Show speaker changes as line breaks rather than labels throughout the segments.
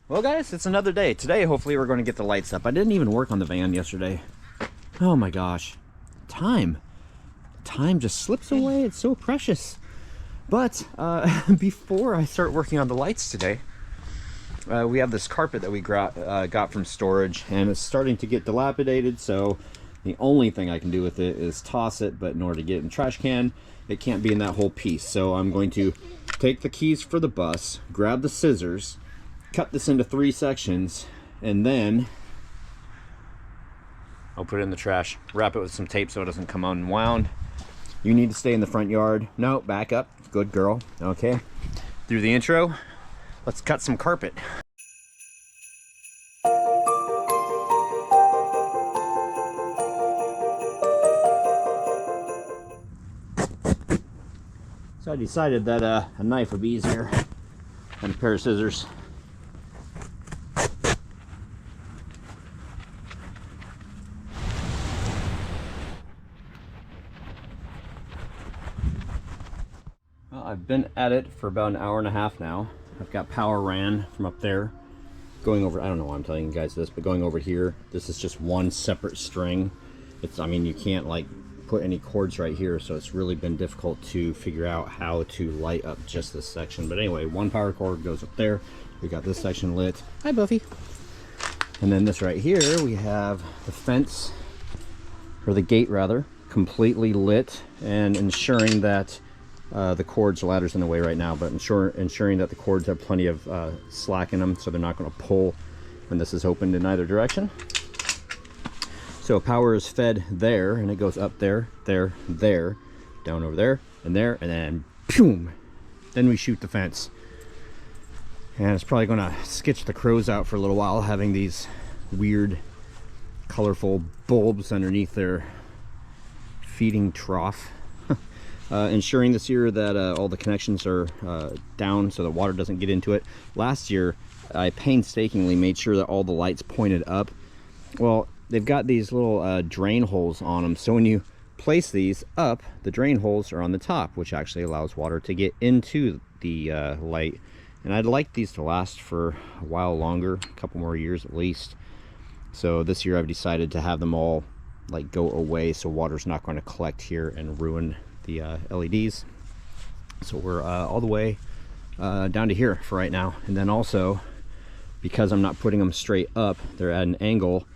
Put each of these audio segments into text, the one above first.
Well guys, it's another day. Today hopefully we're going to get the lights up. I didn't even work on the van yesterday. Oh my gosh. Time just slips away. It's so precious. But before I start working on the lights today, we have this carpet that we got from storage, and it's starting to get dilapidated, so the only thing I can do with it is toss it. But in order to get it in the trash can, it can't be in that whole piece. So I'm going to take the keys for the bus, grab the scissors, cut this into 3 sections, and then I'll put it in the trash. Wrap it with some tape so it doesn't come unwound. You need to stay in the front yard. No, back up. Good girl. Okay. Through the intro, let's cut some carpet. So I decided that a knife would be easier than a pair of scissors. Well, I've been at it for about an hour and a half now. I've got power ran from up there going over, I don't know why I'm telling you guys this, but going over here. This is just one separate string. It's, I mean, you can't like put any cords right here, so it's really been difficult to figure out how to light up just this section. But anyway, one power cord goes up there. We got this section lit. Hi Buffy. And then this right here, we have the fence, or the gate rather, completely lit, and ensuring that the cords, the ladder's in the way right now, but ensuring that the cords have plenty of slack in them, so they're not going to pull when this is opened in either direction. So power is fed there, and it goes up there, there, there, down over there, and then boom, then we shoot the fence. And it's probably going to sketch the crows out for a little while, having these weird colorful bulbs underneath their feeding trough. Ensuring this year that all the connections are down so the water doesn't get into it. Last year I painstakingly made sure that all the lights pointed up. Well, they've got these little drain holes on them, so when you place these up, the drain holes are on the top, which actually allows water to get into the light. And I'd like these to last for a while longer, a couple more years at least. So this year I've decided to have them all like go away, so water's not going to collect here and ruin the LEDs. So we're all the way down to here for right now. And then also, because I'm not putting them straight up, they're at an angle,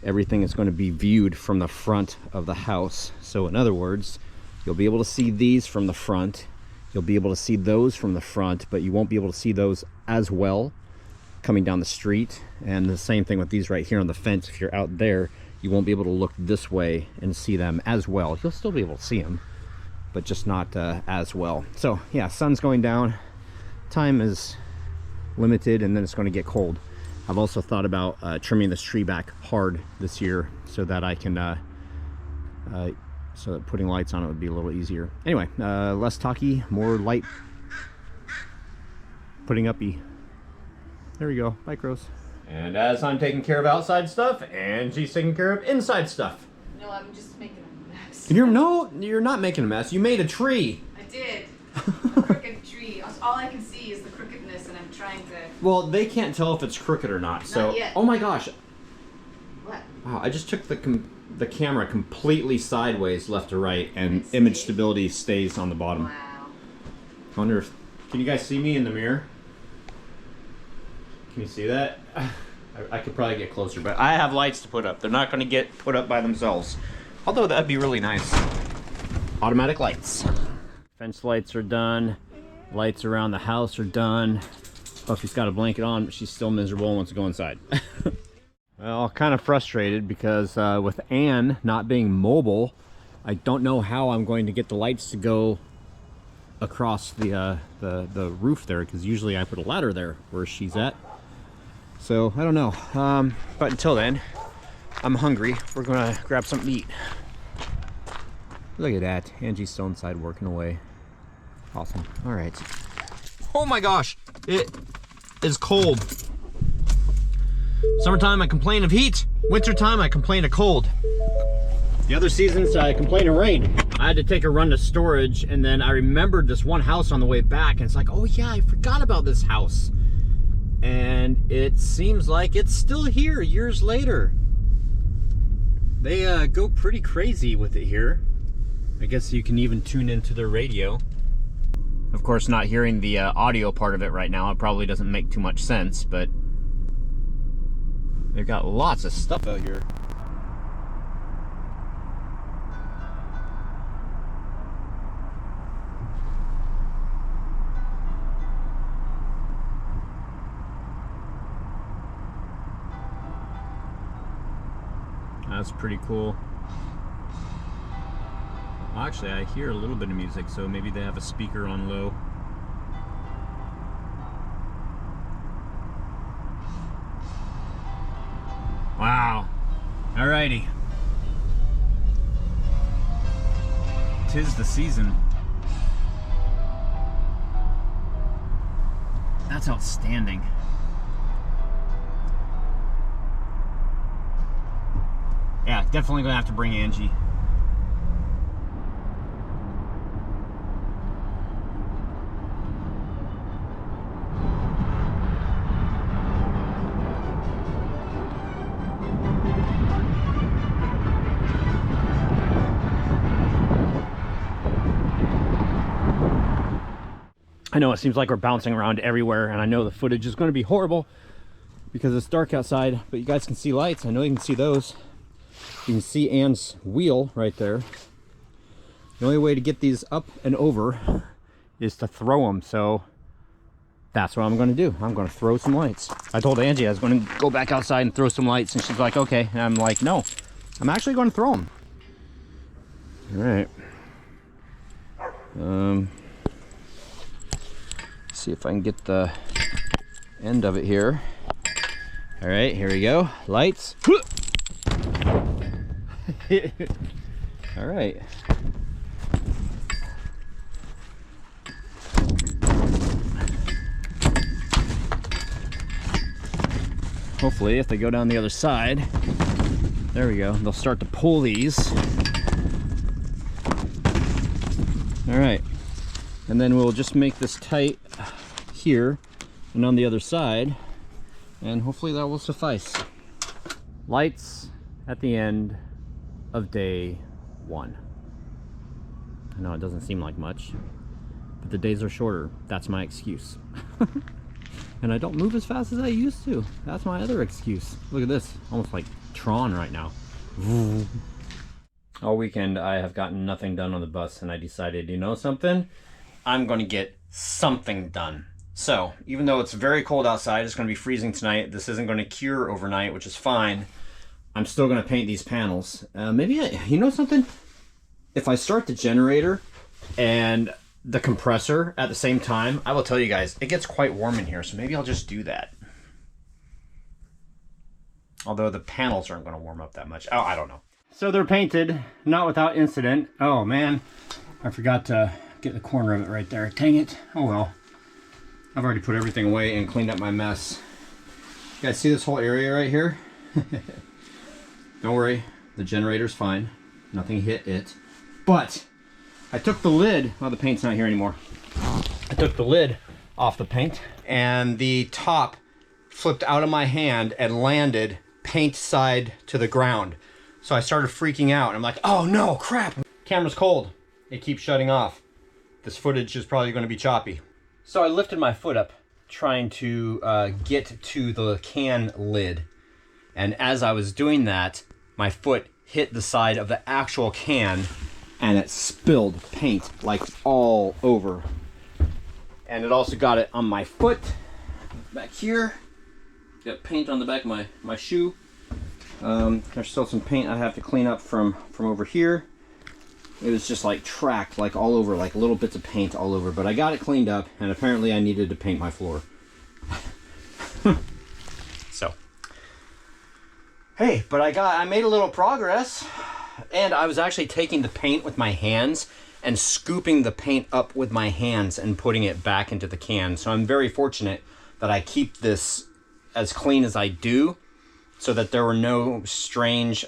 everything is going to be viewed from the front of the house. So in other words, you'll be able to see these from the front, you'll be able to see those from the front, but you won't be able to see those as well coming down the street. And the same thing with these right here on the fence. If you're out there, you won't be able to look this way and see them as well. You'll still be able to see them, but just not as well. So yeah, sun's going down, time is limited, and then it's going to get cold. I've also thought about trimming this tree back hard this year so that I can so that putting lights on it would be a little easier. Anyway, less talky, more light putting uppy. There we go. Bye, crows. And as I'm taking care of outside stuff, Angie's taking care of inside stuff.
No, I'm just making a mess.
You're not making a mess. You made a tree.
I did. A crooked tree. All I can see is the crookedness, and I'm trying to...
Well, they can't tell if it's crooked or not. So,
not yet.
Oh my gosh.
What?
Wow, I just took the camera completely sideways, left to right, and image stability stays on the bottom.
Wow.
I wonder if... Can you guys see me in the mirror? Can you see that? I could probably get closer, but I have lights to put up. They're not going to get put up by themselves. Although that'd be really nice. Automatic lights. Fence lights are done. Lights around the house are done. Buffy's got a blanket on, but she's still miserable and wants to go inside. Well, kind of frustrated because with Anne not being mobile, I don't know how I'm going to get the lights to go across the roof there, because usually I put a ladder there where she's at. So I don't know, but until then, I'm hungry. We're gonna grab something to eat. Look at that, Angie's still inside working away. Awesome. All right. Oh my gosh, it is cold. Summertime I complain of heat. Wintertime I complain of cold. The other seasons I complain of rain. I had to take a run to storage, and then I remembered this one house on the way back, and it's like, oh yeah, I forgot about this house. and it seems like it's still here years later. They go pretty crazy with it here. I guess you can even tune into their radio. Of course, not hearing the audio part of it right now, it probably doesn't make too much sense, but they've got lots of stuff out here. That's pretty cool. Actually, I hear a little bit of music, so maybe they have a speaker on low. Wow. Alrighty. 'Tis the season. That's outstanding. Yeah, definitely gonna have to bring Angie. I know it seems like we're bouncing around everywhere, and I know the footage is going to be horrible because it's dark outside, but you guys can see lights. I know you can see those. You can see Anne's wheel right there. The only way to get these up and over is to throw them, so that's what I'm going to do. I'm going to throw some lights. I told Angie I was going to go back outside and throw some lights, and she's like, okay. And I'm like, no, I'm actually going to throw them. All right. See if I can get the end of it here. All right, here we go. Lights. All right. Hopefully, if they go down the other side, there we go, they'll start to pull these. All right. And then we'll just make this tight here and on the other side, and hopefully that will suffice. Lights at the end of day 1. I know it doesn't seem like much, but the days are shorter. That's my excuse. And I don't move as fast as I used to. That's my other excuse. Look at this, almost like Tron right now. All weekend I have gotten nothing done on the bus, and I decided, you know something? I'm going to get something done. So, even though it's very cold outside, it's going to be freezing tonight. This isn't going to cure overnight, which is fine. I'm still going to paint these panels. You know something? If I start the generator and the compressor at the same time, I will tell you guys, it gets quite warm in here, so maybe I'll just do that. Although the panels aren't going to warm up that much. Oh, I don't know. So they're painted, not without incident. Oh man, I forgot to get the corner of it right there. Dang it. Oh well. I've already put everything away and cleaned up my mess. You guys see this whole area right here? Don't worry, the generator's fine. Nothing hit it. But I took the lid, well, the paint's not here anymore. I took the lid off the paint, and the top flipped out of my hand and landed paint side to the ground. So I started freaking out. I'm like, oh no, crap. Camera's cold. It keeps shutting off. This footage is probably going to be choppy. So I lifted my foot up, trying to get to the can lid. And as I was doing that, my foot hit the side of the actual can, and it spilled paint like all over. And it also got it on my foot, back here. Got paint on the back of my shoe. There's still some paint I have to clean up from over here. It was just like tracked like all over, like little bits of paint all over, but I got it cleaned up, and apparently I needed to paint my floor. So, hey, but I made a little progress, and I was actually taking the paint with my hands and scooping the paint up with my hands and putting it back into the can. So I'm very fortunate that I keep this as clean as I do, so that there were no strange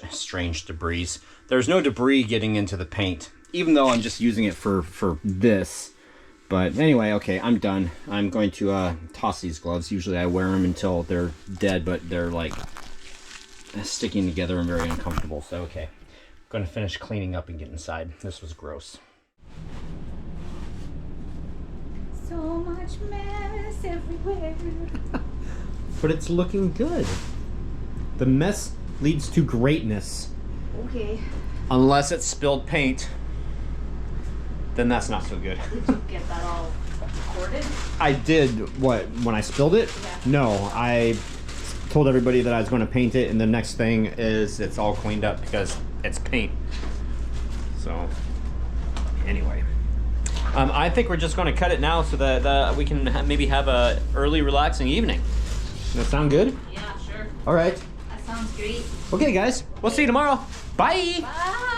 debris. There's no debris getting into the paint, even though I'm just using it for this. But anyway, okay, I'm done. I'm going to toss these gloves. Usually I wear them until they're dead, but they're like sticking together and very uncomfortable. So okay, I'm going to finish cleaning up and get inside. This was gross.
So much mess everywhere.
But it's looking good. The mess leads to greatness.
Okay.
Unless it's spilled paint, then that's not so good.
Did you get that all recorded?
I did. What, when I spilled it?
Yeah.
No, I told everybody that I was going to paint it, and the next thing is it's all cleaned up because it's paint. So anyway, I think we're just going to cut it now so that we can maybe have a early relaxing evening. Does that sound good?
Yeah, sure.
All right.
That sounds great.
Okay guys, we'll see you tomorrow. Bye.
Bye.